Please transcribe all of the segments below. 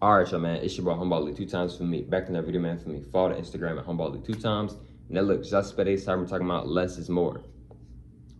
All right, y'all, man. It's your boy Humble League 2 times for me. Back to another video, man. For me, follow the Instagram at Humble League 2 times. Now look, just for today's time, we're talking about less is more.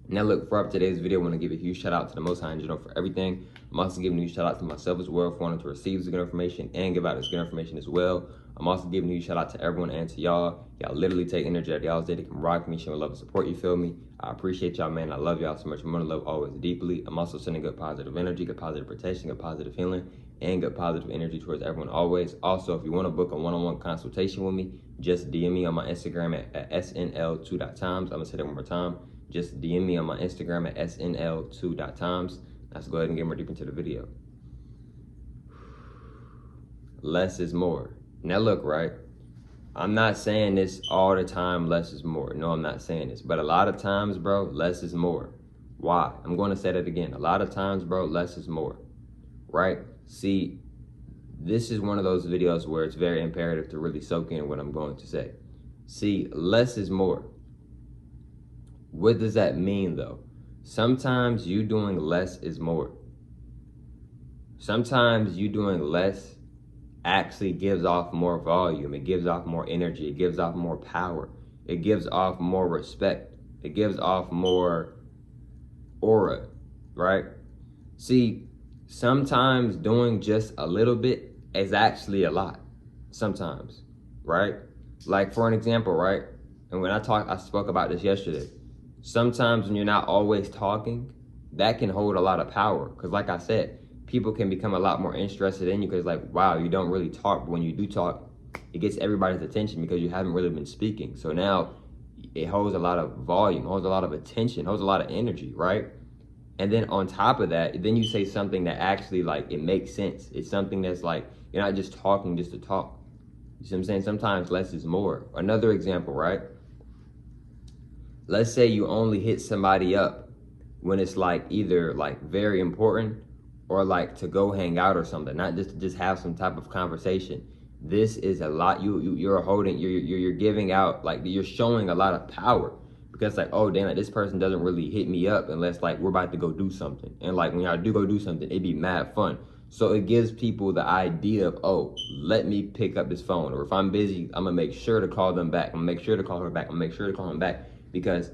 Now look, for today's video, I want to give a huge shout out to the Most High in general for everything. I'm also giving a huge shout out to myself as well for wanting to receive this good information and give out this good information as well. I'm also giving a huge shout out to everyone and to y'all. Y'all literally take energy out of y'all's day to come rock me, show me love and support, you feel me? I appreciate y'all, man. I love y'all so much. I'm gonna love always deeply. I'm also sending good positive energy, good positive protection, good positive healing, and good positive energy towards everyone always. Also, if you want to book a one-on-one consultation with me, just DM me on my Instagram at snl2.times. I'm gonna say that one more time. Just DM me on my Instagram at snl2.times. Let's go ahead and get more deep into the video. Less is more. Now look, right? I'm not saying this all the time, less is more. No, I'm not saying this. But a lot of times, bro, less is more. Why? I'm going to say that again. A lot of times, bro, less is more. Right? See, this is one of those videos where it's very imperative to really soak in what I'm going to say. See, less is more. What does that mean, though? Sometimes you doing less is more. Sometimes you doing less actually gives off more volume. It gives off more energy. It gives off more power. It gives off more respect. It gives off more aura, right? See, sometimes doing just a little bit is actually a lot. Sometimes, right? Like for an example, right? And when I spoke about this yesterday. Sometimes when you're not always talking, that can hold a lot of power. Because like I said, people can become a lot more interested in you because like, wow, you don't really talk. But when you do talk, it gets everybody's attention because you haven't really been speaking. So now it holds a lot of volume, holds a lot of attention, holds a lot of energy, right? And then on top of that, then you say something that actually like, it makes sense. It's something that's like, you're not just talking just to talk. You see what I'm saying? Sometimes less is more. Another example, right? Let's say you only hit somebody up when it's like either like very important or like to go hang out or something, not just to just have some type of conversation. This is a lot. You're giving out, like you're showing a lot of power because like, oh damn, like, this person doesn't really hit me up unless like we're about to go do something. And like when I do go do something, it'd be mad fun. So it gives people the idea of, oh, let me pick up this phone. Or if I'm busy, I'm gonna make sure to call them back. I'm gonna make sure to call her back. I'm gonna make sure to call him back. Because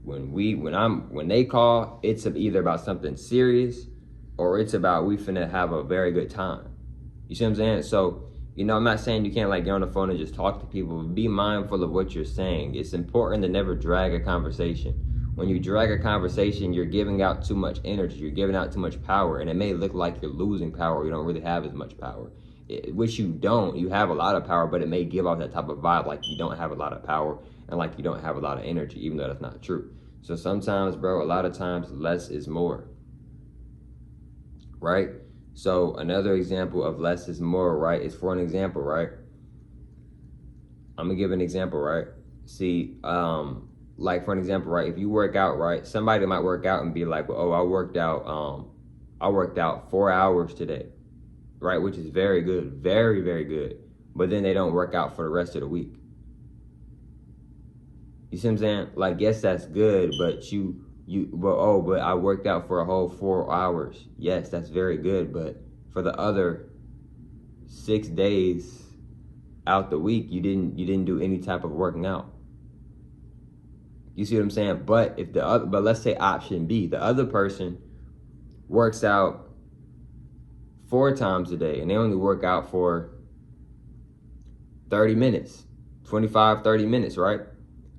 when they call, it's either about something serious or it's about we finna have a very good time. You see what I'm saying? So, you know, I'm not saying you can't like get on the phone and just talk to people, but be mindful of what you're saying. It's important to never drag a conversation. When you drag a conversation, you're giving out too much energy, you're giving out too much power, and it may look like you're losing power, you don't really have as much power. Which you don't. You have a lot of power, but it may give off that type of vibe like you don't have a lot of power and like you don't have a lot of energy, even though that's not true. So sometimes, bro, a lot of times less is more, right? So another example of less is more, right, is for an example, right? I'm gonna give an example, right? See, like for an example, right, if you work out, right, somebody might work out and be like, well, oh, I worked out 4 hours today. Right, which is very good, very, very good. But then they don't work out for the rest of the week. You see what I'm saying? Like, yes, that's good, but but I worked out for a whole 4 hours. Yes, that's very good, but for the other 6 days out the week, you didn't do any type of working out. You see what I'm saying? But but let's say option B, the other person works out 4 times a day and they only work out for 30 minutes, 25, 30 minutes, right?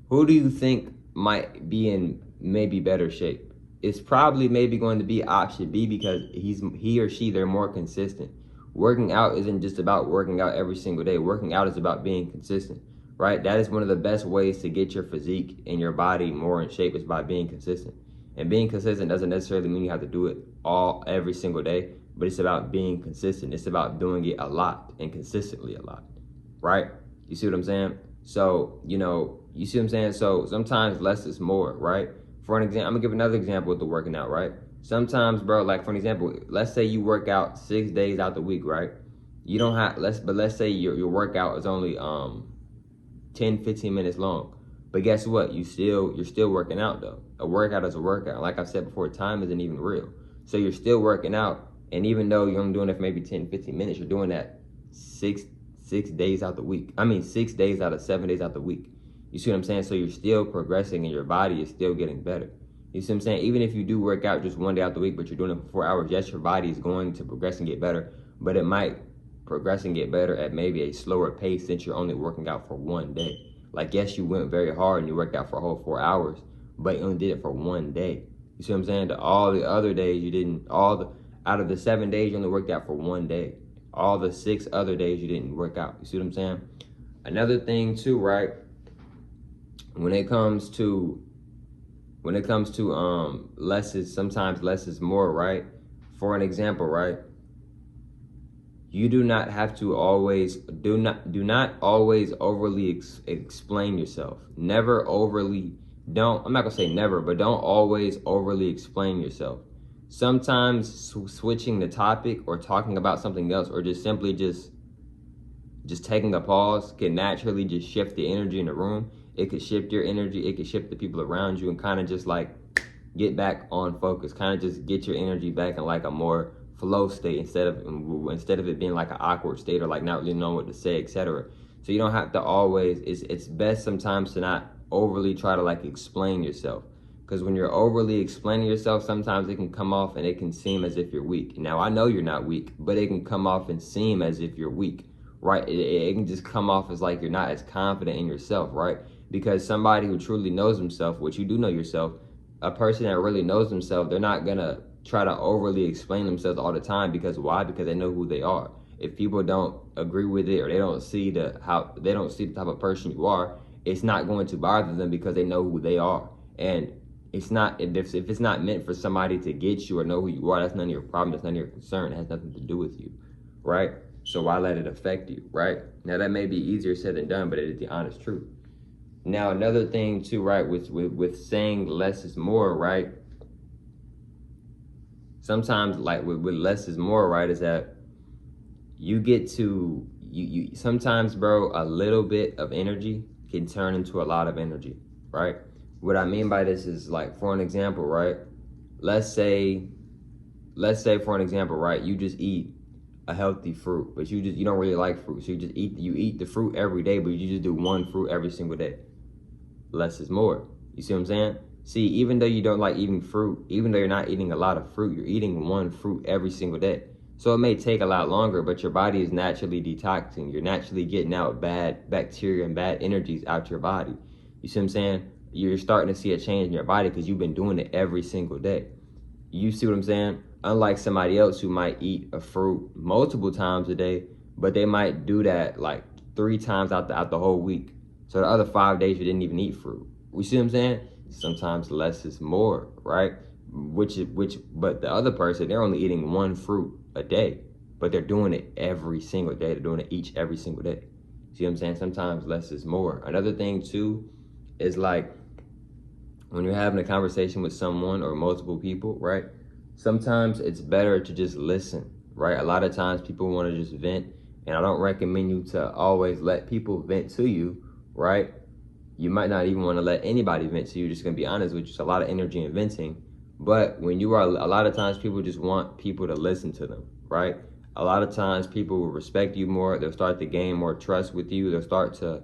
Who do you think might be in maybe better shape? It's probably maybe going to be option B because he or she, they're more consistent. Working out isn't just about working out every single day. Working out is about being consistent, right? That is one of the best ways to get your physique and your body more in shape is by being consistent. And being consistent doesn't necessarily mean you have to do it every single day. But it's about being consistent. It's about doing it a lot and consistently a lot, right? You see what I'm saying? So, you know, you see what I'm saying? So sometimes less is more, right? For an example, I'm gonna give another example with the working out, right? Sometimes, bro, like for an example, let's say you work out 6 days out the week, right? You don't have, let's say your workout is only 10, 15 minutes long. But guess what? You're still working out though. A workout is a workout. Like I said before, time isn't even real. So you're still working out, And even though you're only doing it for maybe 10, 15 minutes, you're doing that six days out the week. 6 days out of 7 days out the week. You see what I'm saying? So you're still progressing and your body is still getting better. You see what I'm saying? Even if you do work out just 1 day out the week, but you're doing it for 4 hours, yes, your body is going to progress and get better, but it might progress and get better at maybe a slower pace since you're only working out for 1 day. Like, yes, you went very hard and you worked out for a whole 4 hours, but you only did it for 1 day. You see what I'm saying? All the other days you didn't, out of the 7 days you only worked out for 1 day. All the 6 other days you didn't work out. You see what I'm saying? Another thing too, right? When it comes to sometimes less is more, right? For an example, right? You do not have to always, do not always overly explain yourself. Never overly, I'm not gonna say never, but don't always overly explain yourself. Sometimes switching the topic or talking about something else or just simply just taking a pause can naturally just shift the energy in the room. It could shift your energy, it could shift the people around you and kind of just like get back on focus, kind of just get your energy back in like a more flow state instead of it being like an awkward state or like not really knowing what to say, etc. So you don't have to always, it's best sometimes to not overly try to like explain yourself, because when you're overly explaining yourself, sometimes it can come off and it can seem as if you're weak. Now I know you're not weak, but it can come off and seem as if you're weak, right? It can just come off as like you're not as confident in yourself, right? Because somebody who truly knows himself, which you do know yourself, a person that really knows themselves, they're not gonna try to overly explain themselves all the time. Because why? Because they know who they are. If people don't agree with it or they don't see the type of person you are, it's not going to bother them because they know who they are. And it's not, if it's not meant for somebody to get you or know who you are, that's none of your problem, that's none of your concern, it has nothing to do with you, right? So why let it affect you, right? Now that may be easier said than done, but it is the honest truth. Now another thing too, right, with saying less is more, right? Sometimes like with less is more, right, is that you get to, you sometimes, bro, a little bit of energy can turn into a lot of energy, right? What I mean by this is like, for an example, right? Let's say for an example, right, you just eat a healthy fruit, but you don't really like fruit. So you eat the fruit every day, but you just do one fruit every single day. Less is more. You see what I'm saying? See, even though you don't like eating fruit, even though you're not eating a lot of fruit, you're eating one fruit every single day. So it may take a lot longer, but your body is naturally detoxing. You're naturally getting out bad bacteria and bad energies out your body. You see what I'm saying? You're starting to see a change in your body because you've been doing it every single day. You see what I'm saying? Unlike somebody else who might eat a fruit multiple times a day, but they might do that like 3 times out the whole week. So the other 5 days you didn't even eat fruit. You see what I'm saying? Sometimes less is more, right? But the other person, they're only eating one fruit a day, but they're doing it every single day. They're doing it every single day. See what I'm saying? Sometimes less is more. Another thing too is like when you're having a conversation with someone or multiple people, right? Sometimes it's better to just listen, right? A lot of times people want to just vent, and I don't recommend you to always let people vent to you, right? You might not even want to let anybody vent to you, just gonna be honest with you. It's a lot of energy in venting. But when you are, a lot of times people just want people to listen to them, right? A lot of times people will respect you more. They'll start to gain more trust with you. They'll start to,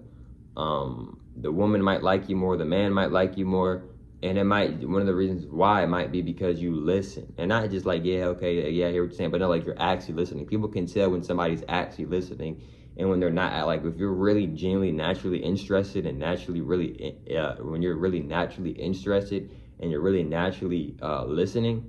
the woman might like you more, the man might like you more. And it might, one of the reasons why it might be because you listen. And not just like, yeah, okay, yeah, I hear what you're saying, but no, like you're actually listening. People can tell when somebody's actually listening and when they're not. Like if you're really genuinely, naturally interested and naturally really, when you're really naturally interested and you're really naturally listening,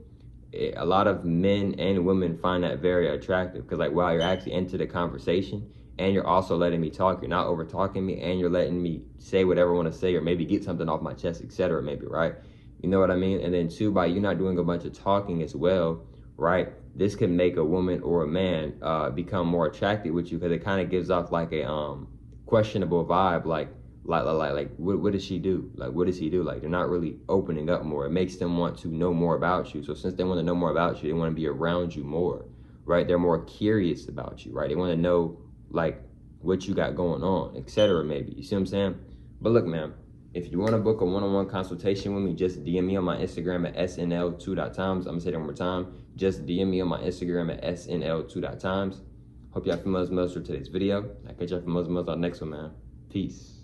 a lot of men and women find that very attractive because like, wow, you're actually into the conversation and you're also letting me talk. You're not over talking me and you're letting me say whatever I want to say or maybe get something off my chest, etc. maybe, right? You know what I mean? And then two, by you not doing a bunch of talking as well, right? This can make a woman or a man become more attracted with you because it kind of gives off like a questionable vibe, like what does she do? Like what does he do? Like they're not really opening up more. It makes them want to know more about you. So since they want to know more about you, they want to be around you more, right? They're more curious about you, right? They want to know like what you got going on, etc. maybe. You see what I'm saying? But look, man, If you want to book a one-on-one consultation with me, just DM me on my Instagram at snl2.times. I'm going to say that one more time. Just DM me on my Instagram at snl2.times. Hope y'all feel most for today's video. I'll catch y'all for most on the next one, man. Peace.